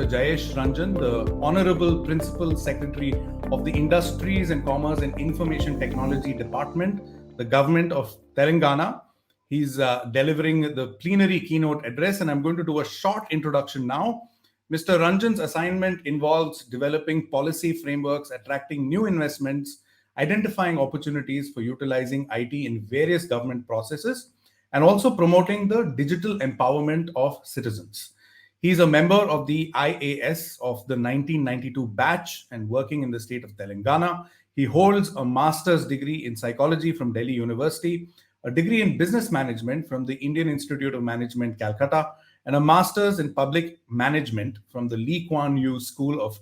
Jayesh Ranjan, the Honorable Principal Secretary of the Industries and Commerce and Information Technology Department, the Government of Telangana. He's delivering the plenary keynote address, and I'm going to do a short introduction now. Mr. Ranjan's assignment involves developing policy frameworks, attracting new investments, identifying opportunities for utilizing IT in various government processes, and also promoting the digital empowerment of citizens. He's a member of the IAS of the 1992 batch and working in the state of Telangana. He holds a master's degree in psychology from Delhi University, a degree in business management from the Indian Institute of Management, Calcutta, and a master's in public management from the Lee Kuan Yew School of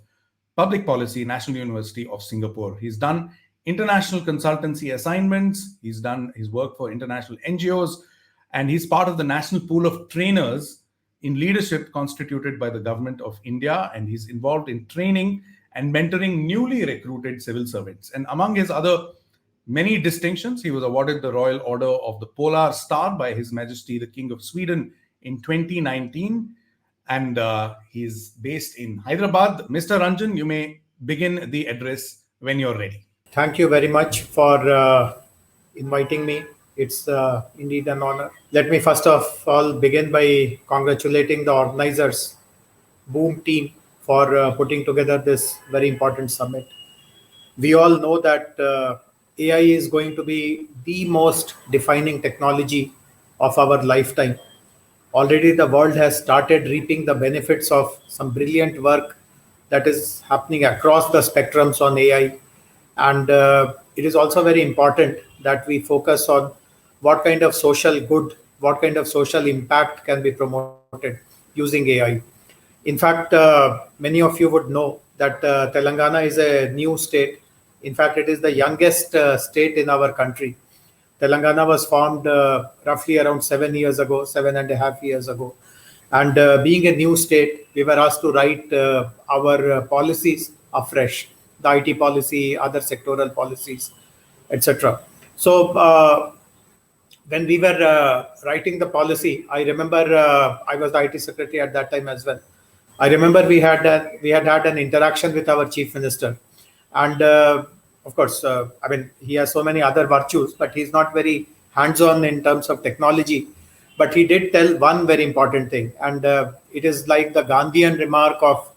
Public Policy, National University of Singapore. He's done international consultancy assignments. He's done his work for international NGOs, and he's part of the national pool of trainers in leadership constituted by the Government of India, and he's involved in training and mentoring newly recruited civil servants. And among his other many distinctions, he was awarded the Royal Order of the Polar Star by His Majesty the King of Sweden in 2019, and he's based in Hyderabad. Mr. Ranjan, you may begin the address when you're ready. Thank you very much for inviting me. It's indeed an honor. Let me first of all begin by congratulating the organizers, Boom team, for putting together this very important summit. We all know that AI is going to be the most defining technology of our lifetime. Already the world has started reaping the benefits of some brilliant work that is happening across the spectrums on AI. And it is also very important that we focus on what kind of social good, what kind of social impact can be promoted using AI. In fact, many of you would know that Telangana is a new state. In fact, it is the youngest state in our country. Telangana was formed roughly around 7.5 years ago. And being a new state, we were asked to write our policies afresh, the IT policy, other sectoral policies, etc. So when we were writing the policy, I remember I was the IT secretary at that time as well. I remember we had had an interaction with our chief minister, and of course, I mean, he has so many other virtues, but he's not very hands-on in terms of technology. But he did tell one very important thing, and it is like the Gandhian remark of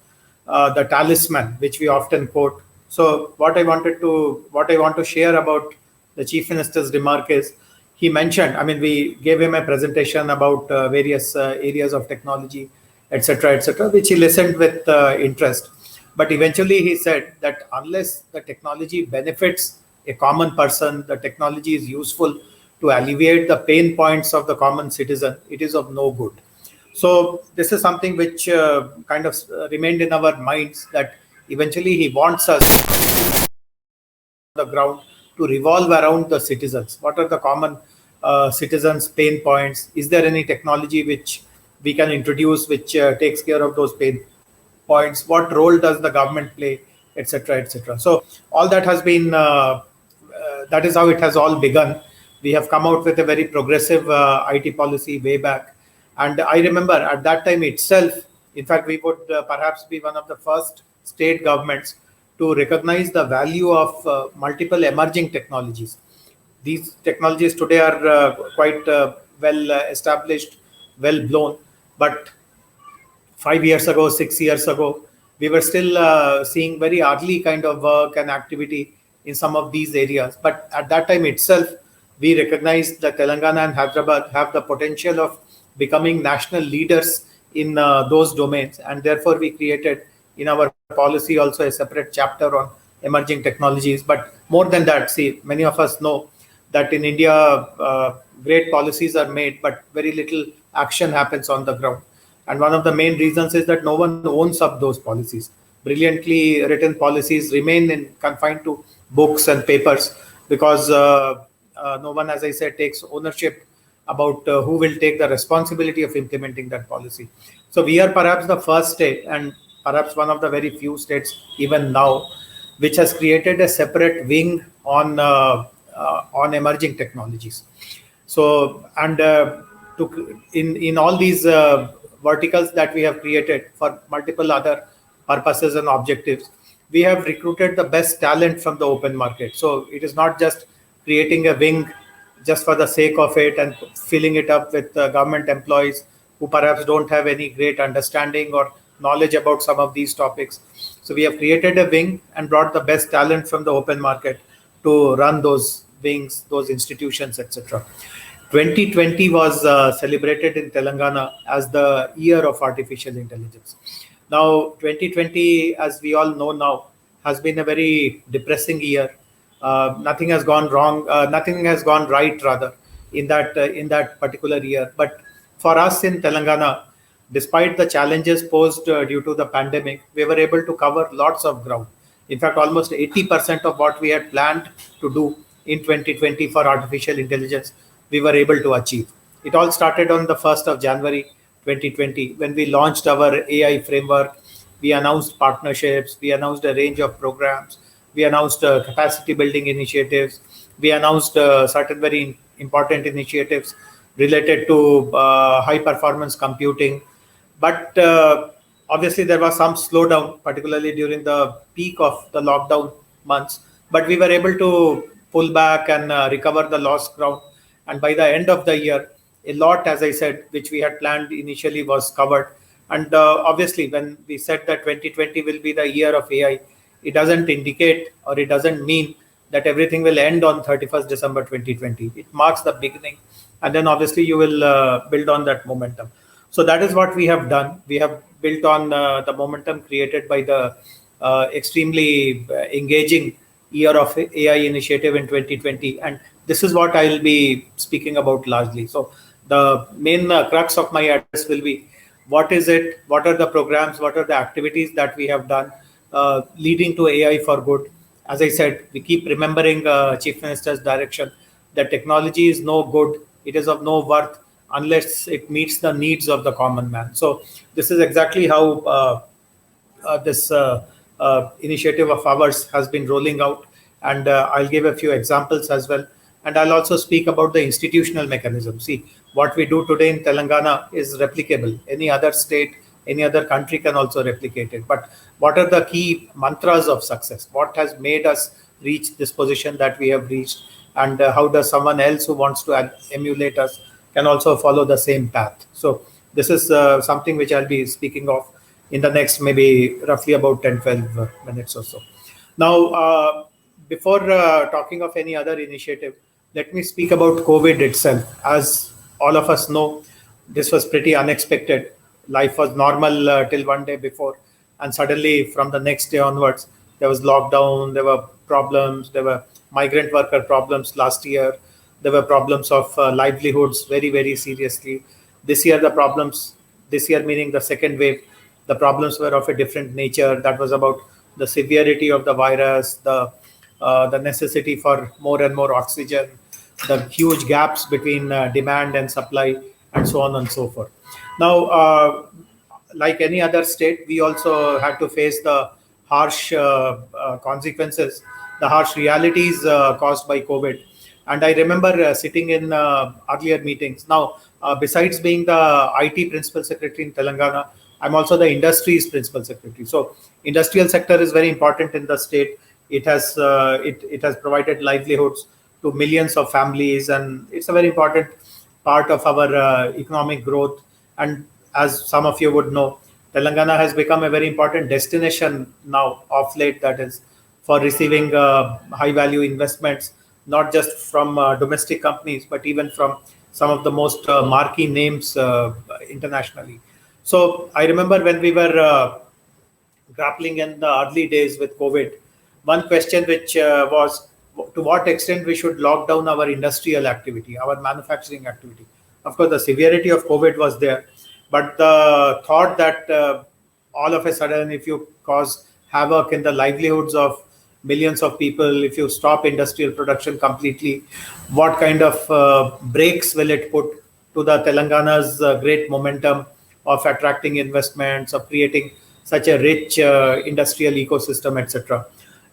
the talisman, which we often quote. So what I want to share about the chief minister's remark is, he mentioned, I mean, we gave him a presentation about various areas of technology, etc., which he listened with interest. But eventually he said that unless the technology benefits a common person, the technology is useful to alleviate the pain points of the common citizen, it is of no good. So this is something which kind of remained in our minds, that eventually he wants us on the ground to revolve around the citizens. What are the common citizens' pain points? Is there any technology which we can introduce which takes care of those pain points? What role does the government play, etc.? So all that has been, that is how it has all begun. We have come out with a very progressive IT policy way back. And I remember at that time itself, in fact, we would perhaps be one of the first state governments to recognize the value of multiple emerging technologies. These technologies today are quite well established, well blown, but 5 years ago, 6 years ago, we were still seeing very early kind of work and activity in some of these areas. But at that time itself, we recognized that Telangana and Hyderabad have the potential of becoming national leaders in those domains. And therefore, we created in our policy also a separate chapter on emerging technologies. But more than that, see, many of us know that in India, great policies are made, but very little action happens on the ground. And one of the main reasons is that no one owns up those policies. Brilliantly written policies remain confined to books and papers, because no one, as I said, takes ownership about who will take the responsibility of implementing that policy. So we are perhaps the first state, and perhaps one of the very few states even now, which has created a separate wing on emerging technologies. So, and in all these verticals that we have created for multiple other purposes and objectives, we have recruited the best talent from the open market. So it is not just creating a wing just for the sake of it and filling it up with government employees who perhaps don't have any great understanding or knowledge about some of these topics. So we have created a wing and brought the best talent from the open market to run those wings, those institutions, etc. 2020 was celebrated in Telangana as the year of artificial intelligence. Now, 2020, as we all know now, has been a very depressing year. Nothing has gone wrong. Nothing has gone right, rather, in that particular year. But for us in Telangana, despite the challenges posed due to the pandemic, we were able to cover lots of ground. In fact, almost 80% of what we had planned to do in 2020 for artificial intelligence, we were able to achieve. It all started on the 1st of January 2020 when we launched our AI framework. We announced partnerships, we announced a range of programs, we announced capacity building initiatives, we announced certain very important initiatives related to high performance computing. But obviously there was some slowdown, particularly during the peak of the lockdown months. But we were able to pull back and recover the lost ground. And by the end of the year, a lot, as I said, which we had planned initially was covered. And obviously, when we said that 2020 will be the year of AI, it doesn't indicate or it doesn't mean that everything will end on 31st December 2020. It marks the beginning. And then obviously you will build on that momentum. So that is what we have done. We have built on the momentum created by the extremely engaging year of AI initiative in 2020. And this is what I will be speaking about largely. So the main crux of my address will be, what is it? What are the programs? What are the activities that we have done leading to AI for good? As I said, we keep remembering Chief Minister's direction that technology is no good. It is of no worth unless it meets the needs of the common man. So this is exactly how this initiative of ours has been rolling out. And I'll give a few examples as well. And I'll also speak about the institutional mechanism. See, what we do today in Telangana is replicable. Any other state, any other country can also replicate it. But what are the key mantras of success? What has made us reach this position that we have reached? And how does someone else who wants to emulate us can also follow the same path? So this is something which I'll be speaking of in the next maybe roughly about 10-12 minutes or so. Now, before talking of any other initiative, let me speak about COVID itself. As all of us know, this was pretty unexpected. Life was normal till one day before. And suddenly from the next day onwards, there was lockdown, there were problems, there were migrant worker problems last year. There were problems of livelihoods very, very seriously. This year, meaning the second wave, the problems were of a different nature. That was about the severity of the virus, the necessity for more and more oxygen, the huge gaps between demand and supply, and so on and so forth. Now, like any other state, we also had to face the harsh consequences, the harsh realities caused by COVID. And I remember sitting in earlier meetings. Now, besides being the IT principal secretary in Telangana, I'm also the industries principal secretary. So industrial sector is very important in the state. It has provided livelihoods to millions of families, and it's a very important part of our economic growth. And as some of you would know, Telangana has become a very important destination now of late, that is, for receiving high value investments, not just from domestic companies, but even from some of the most marquee names internationally. So I remember when we were grappling in the early days with COVID, one question which was to what extent we should lock down our industrial activity, our manufacturing activity. Of course, the severity of COVID was there, but the thought that all of a sudden, if you cause havoc in the livelihoods of millions of people, if you stop industrial production completely, what kind of brakes will it put to the Telangana's great momentum of attracting investments, of creating such a rich industrial ecosystem, etc.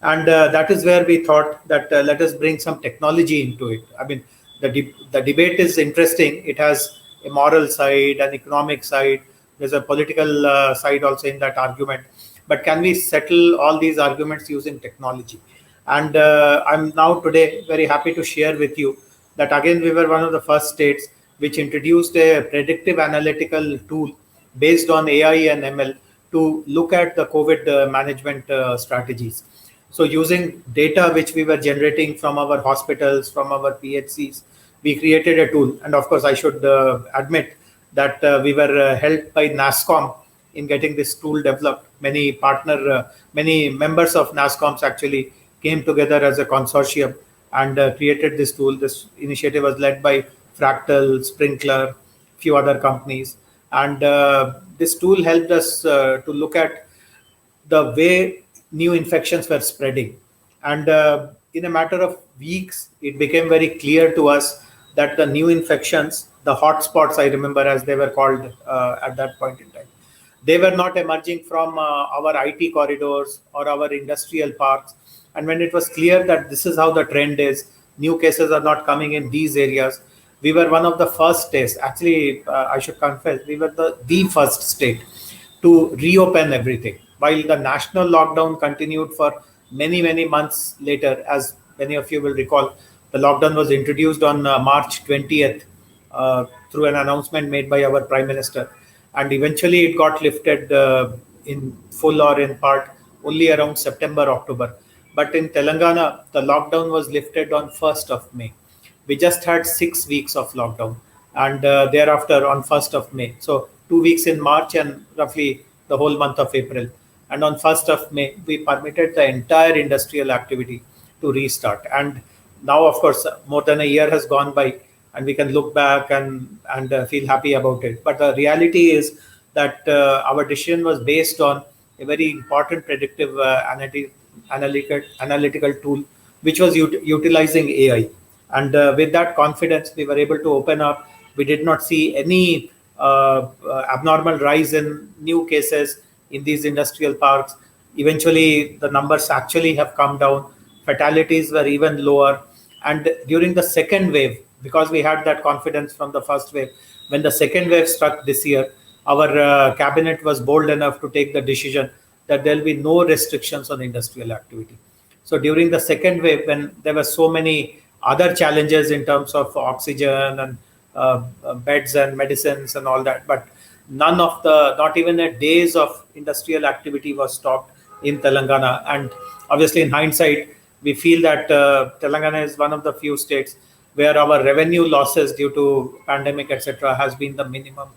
And that is where we thought that let us bring some technology into it. I mean, the debate is interesting. It has a moral side, an economic side, There's a political side also in that argument. But can we settle all these arguments using technology? And I'm now today very happy to share with you that again we were one of the first states which introduced a predictive analytical tool based on AI and ML to look at the COVID management strategies. So using data which we were generating from our hospitals, from our PHCs, we created a tool. And of course, I should admit that we were helped by NASSCOM in getting this tool developed. Many members of NASSCOMs actually came together as a consortium and created this tool. This initiative was led by Fractal, Sprinkler, few other companies. And this tool helped us to look at the way new infections were spreading. And in a matter of weeks, it became very clear to us that the new infections, the hotspots, I remember as they were called at that point in time, they were not emerging from our IT corridors or our industrial parks. And when it was clear that this is how the trend is, new cases are not coming in these areas, we were one of the first states. Actually, I should confess, we were the first state to reopen everything. While the national lockdown continued for many, many months later, as many of you will recall, the lockdown was introduced on March 20th through an announcement made by our Prime Minister. And eventually it got lifted in full or in part only around September, October. But in Telangana, the lockdown was lifted on 1st of May. We just had 6 weeks of lockdown, and thereafter on 1st of May. So 2 weeks in March and roughly the whole month of April. And on 1st of May, we permitted the entire industrial activity to restart. And now, of course, more than a year has gone by, and we can look back and feel happy about it. But the reality is that our decision was based on a very important predictive analytical tool, which was utilizing AI. And with that confidence, we were able to open up. We did not see any abnormal rise in new cases in these industrial parks. Eventually, the numbers actually have come down. Fatalities were even lower. And during the second wave, because we had that confidence from the first wave, when the second wave struck this year, our cabinet was bold enough to take the decision that there will be no restrictions on industrial activity. So during the second wave, when there were so many other challenges in terms of oxygen and beds and medicines and all that, but not even a days of industrial activity was stopped in Telangana. And obviously, in hindsight, we feel that Telangana is one of the few states where our revenue losses due to pandemic, etc., has been the minimum.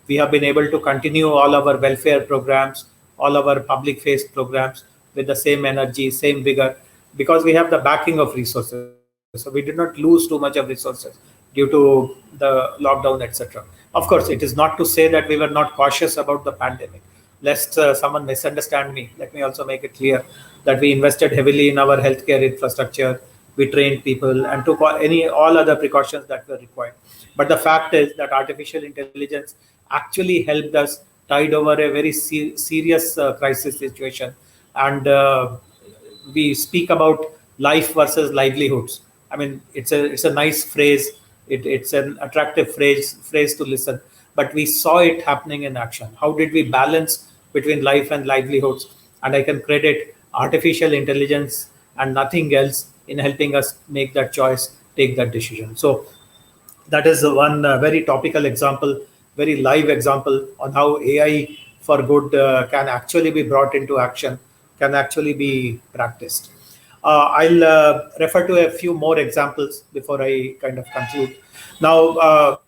We have been able to continue all our welfare programs, all our public face programs with the same energy, same vigor, because we have the backing of resources. So we did not lose too much of resources due to the lockdown, etc. Of course, it is not to say that we were not cautious about the pandemic. Lest someone misunderstand me, let me also make it clear that we invested heavily in our healthcare infrastructure. We trained people and took all other precautions that were required. But the fact is that artificial intelligence actually helped us tide over a very serious crisis situation. And we speak about life versus livelihoods. I mean, it's a nice phrase. It's an attractive phrase to listen. But we saw it happening in action. How did we balance between life and livelihoods? And I can credit artificial intelligence and nothing else in helping us make that choice, take that decision. So that is one very topical example, very live example on how AI for good can actually be brought into action, can actually be practiced. I'll refer to a few more examples before I kind of conclude. Now,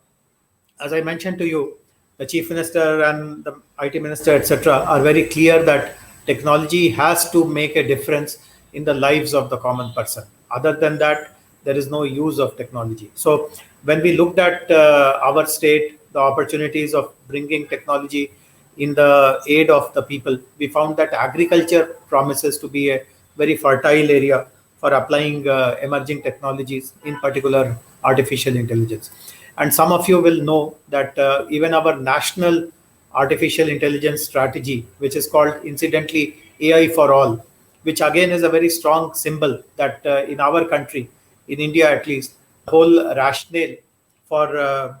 as I mentioned to you, the Chief Minister and the IT Minister, etc., are very clear that technology has to make a difference in the lives of the common person. Other than that, there is no use of technology. So when we looked at our state, the opportunities of bringing technology in the aid of the people, we found that agriculture promises to be a very fertile area for applying emerging technologies, in particular artificial intelligence. And some of you will know that even our national artificial intelligence strategy, which is called incidentally AI for all, which again is a very strong symbol that in our country, in India at least, the whole rationale for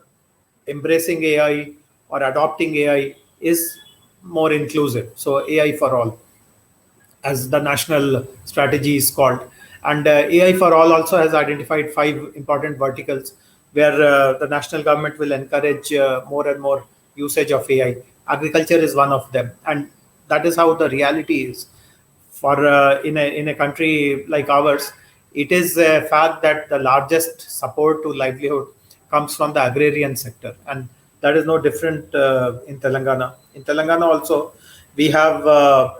embracing AI or adopting AI is more inclusive. So AI for all, as the national strategy is called. And AI for All also has identified 5 important verticals where the national government will encourage more and more usage of AI. Agriculture is one of them, and that is how the reality is. For in a country like ours, it is a fact that the largest support to livelihood comes from the agrarian sector, and that is no different in Telangana. In Telangana also, we have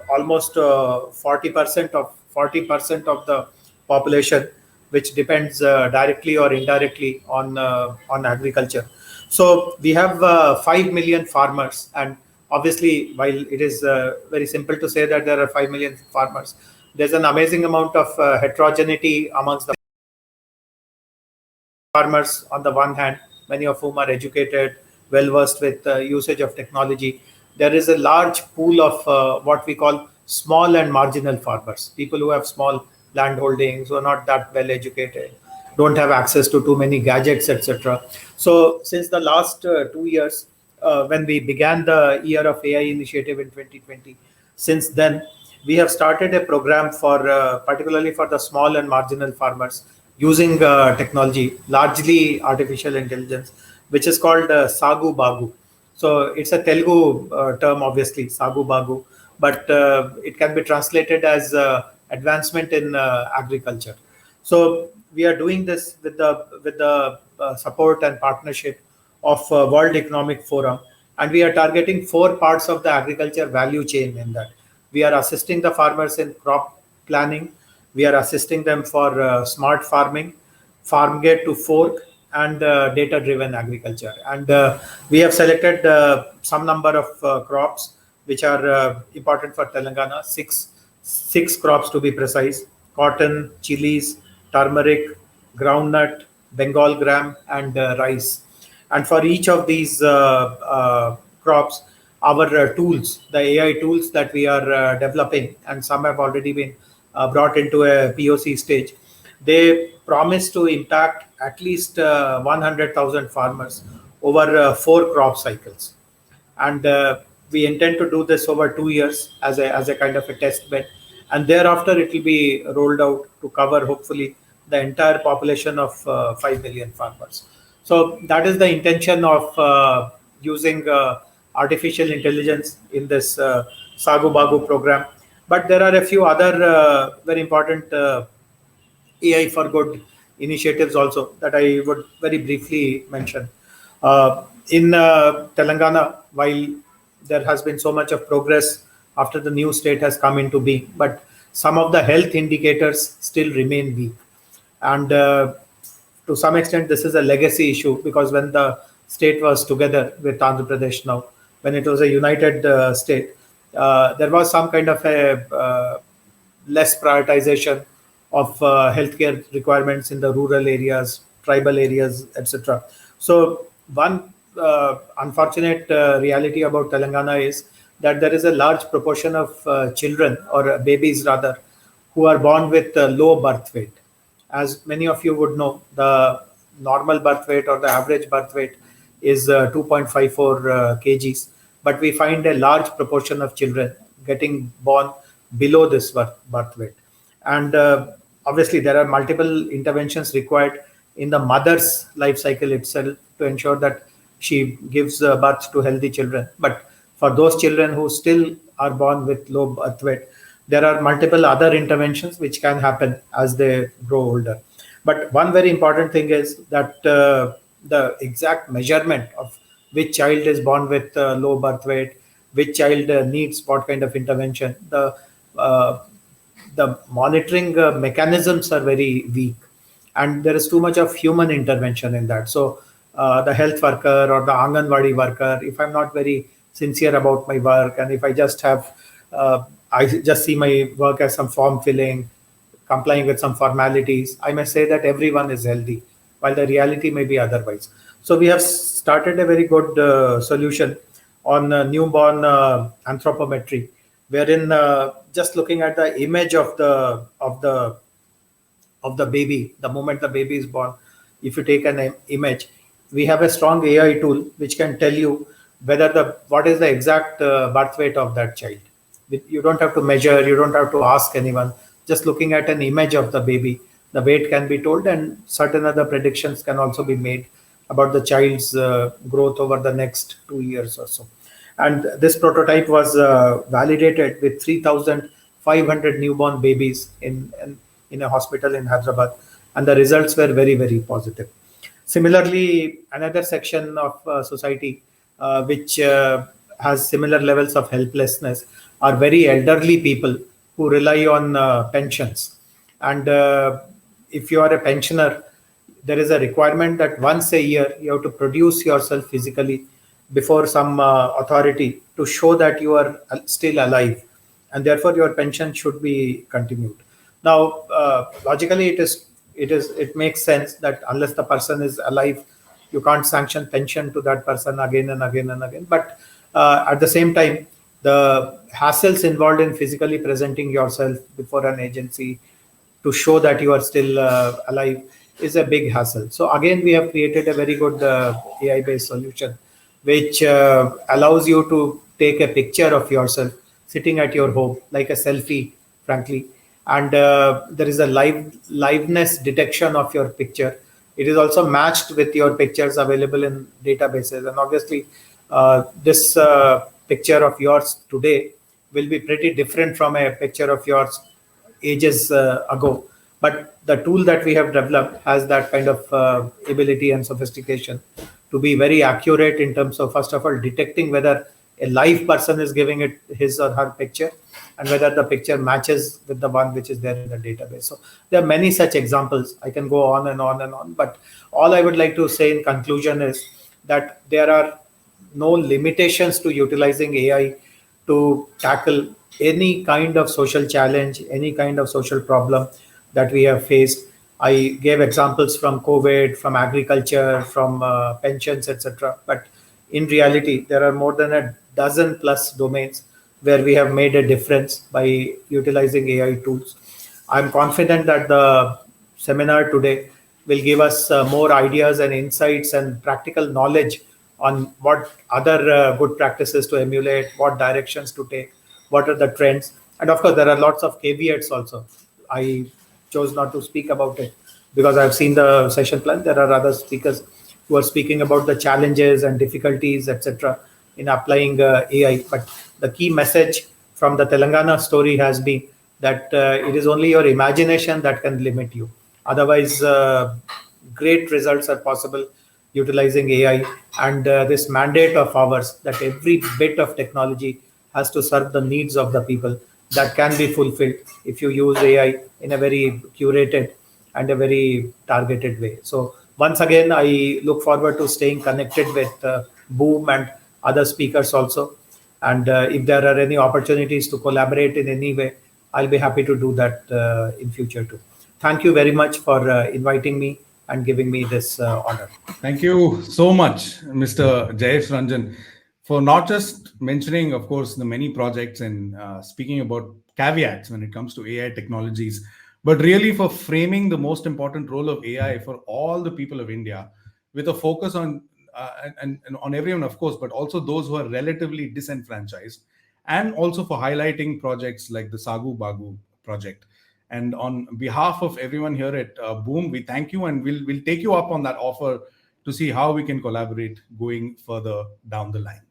almost 40% of the population which depends directly or indirectly on agriculture. So we have 5 million farmers, and obviously, while it is very simple to say that there are 5 million farmers, there's an amazing amount of heterogeneity amongst the farmers on the one hand, many of whom are educated, well versed with usage of technology. There is a large pool of what we call small and marginal farmers, people who have small land holdings, who are not that well educated, don't have access to too many gadgets, etc. So, since the last 2 years, when we began the year of AI initiative in 2020, since then, we have started a program for particularly for the small and marginal farmers using technology, largely artificial intelligence, which is called Sagu Bagu. So it's a Telugu term, obviously, Sagu Bagu, but it can be translated as advancement in agriculture. So we are doing this with the support and partnership of World Economic Forum, and we are targeting 4 parts of the agriculture value chain in that. We are assisting the farmers in crop planning. We are assisting them for smart farming, farm gate to fork, and data-driven agriculture. And we have selected some number of crops which are important for Telangana. Six crops to be precise: cotton, chilies, turmeric, groundnut, Bengal gram, and rice. And for each of these crops, our tools, the AI tools that we are developing, and some have already been brought into a POC stage, they promise to impact at least 100,000 farmers over 4 crop cycles. And we intend to do this over 2 years as a kind of a test bed, and thereafter it will be rolled out to cover hopefully the entire population of 5 million farmers. So that is the intention of using artificial intelligence in this Sagu Bagu program. But there are a few other very important AI for good initiatives also that I would very briefly mention. In Telangana, while there has been so much of progress after the new state has come into being, but some of the health indicators still remain weak. And to some extent, this is a legacy issue, because when the state was together with Andhra Pradesh now, when it was a united state, there was some kind of a less prioritization of healthcare requirements in the rural areas, tribal areas, etc. So one unfortunate reality about Telangana is that there is a large proportion of children, or babies rather, who are born with low birth weight. As many of you would know, the normal birth weight or the average birth weight is 2.54 kgs, but we find a large proportion of children getting born below this birth weight. And obviously, there are multiple interventions required in the mother's life cycle itself to ensure that she gives birth to healthy children. But for those children who still are born with low birth weight, there are multiple other interventions which can happen as they grow older. But one very important thing is that the exact measurement of which child is born with low birth weight, which child needs what kind of intervention, the monitoring mechanisms are very weak, and there is too much of human intervention in that. So the health worker or the Anganwadi worker, if I'm not very sincere about my work, and if I just have I just see my work as some form filling, complying with some formalities, I may say that everyone is healthy, while the reality may be otherwise. So we have started a very good solution on newborn anthropometry, wherein just looking at the image of the baby, the moment the baby is born, if you take an image, we have a strong AI tool which can tell you what is the exact birth weight of that child. You don't have to measure, you don't have to ask anyone. Just looking at an image of the baby, the weight can be told, and certain other predictions can also be made about the child's growth over the next 2 years or so. And this prototype was validated with 3,500 newborn babies in a hospital in Hyderabad, and the results were very, very positive. Similarly, another section of society which has similar levels of helplessness are very elderly people who rely on pensions. And if you are a pensioner, there is a requirement that once a year you have to produce yourself physically before some authority to show that you are still alive, and therefore your pension should be continued. Now, logically, it makes sense that unless the person is alive, you can't sanction pension to that person again and again and again. But at the same time, the hassles involved in physically presenting yourself before an agency to show that you are still alive is a big hassle. So again, we have created a very good AI-based solution, which allows you to take a picture of yourself sitting at your home, like a selfie, frankly. And there is a liveness detection of your picture. It is also matched with your pictures available in databases. And obviously, this picture of yours today will be pretty different from a picture of yours ages ago. But the tool that we have developed has that kind of ability and sophistication to be very accurate in terms of, first of all, detecting whether a live person is giving it his or her picture, and whether the picture matches with the one which is there in the database. So there are many such examples. I can go on and on and on. But all I would like to say in conclusion is that there are no limitations to utilizing AI to tackle any kind of social challenge, any kind of social problem that we have faced. I gave examples from COVID, from agriculture, from pensions, etc. But in reality, there are more than a dozen plus domains where we have made a difference by utilizing AI tools. I'm confident that the seminar today will give us more ideas and insights and practical knowledge on what other good practices to emulate, what directions to take, what are the trends. And of course, there are lots of caveats also. I chose not to speak about it because I've seen the session plan. There are other speakers who are speaking about the challenges and difficulties, etc., in applying AI. But the key message from the Telangana story has been that it is only your imagination that can limit you. Otherwise, great results are possible utilizing AI. And this mandate of ours that every bit of technology has to serve the needs of the people, that can be fulfilled if you use AI in a very curated and a very targeted way. So once again, I look forward to staying connected with Boom and other speakers also. And if there are any opportunities to collaborate in any way, I'll be happy to do that in future too. Thank you very much for inviting me and giving me this honor. Thank you so much, Mr. Jayesh Ranjan, for not just mentioning, of course, the many projects and speaking about caveats when it comes to AI technologies, but really for framing the most important role of AI for all the people of India, with a focus on and on everyone, of course, but also those who are relatively disenfranchised, and also for highlighting projects like the Sagu Bagu project. And on behalf of everyone here at Boom, we thank you, and we'll take you up on that offer to see how we can collaborate going further down the line.